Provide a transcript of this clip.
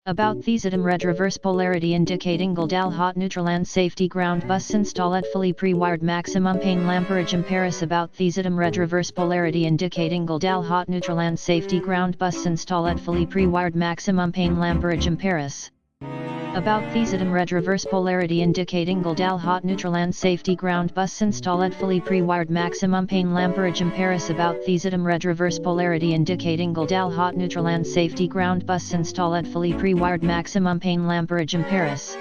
About Thesitum red reverse polarity indicating Goldal hot neutral and safety ground bus installed fully pre-wired maximum pain amperage Amperes. About Thesitum red reverse polarity indicating Goldal hot neutral and safety ground bus installed fully pre-wired maximum pain amperage Amperes. About Thesitum red reverse polarity indicating Goldal hot neutral and safety ground bus installed fully pre-wired maximum pain amperage Amperes. About Thesitum red reverse polarity indicating Goldal hot neutral and safety ground bus installed fully pre-wired maximum pain amperage Amperes.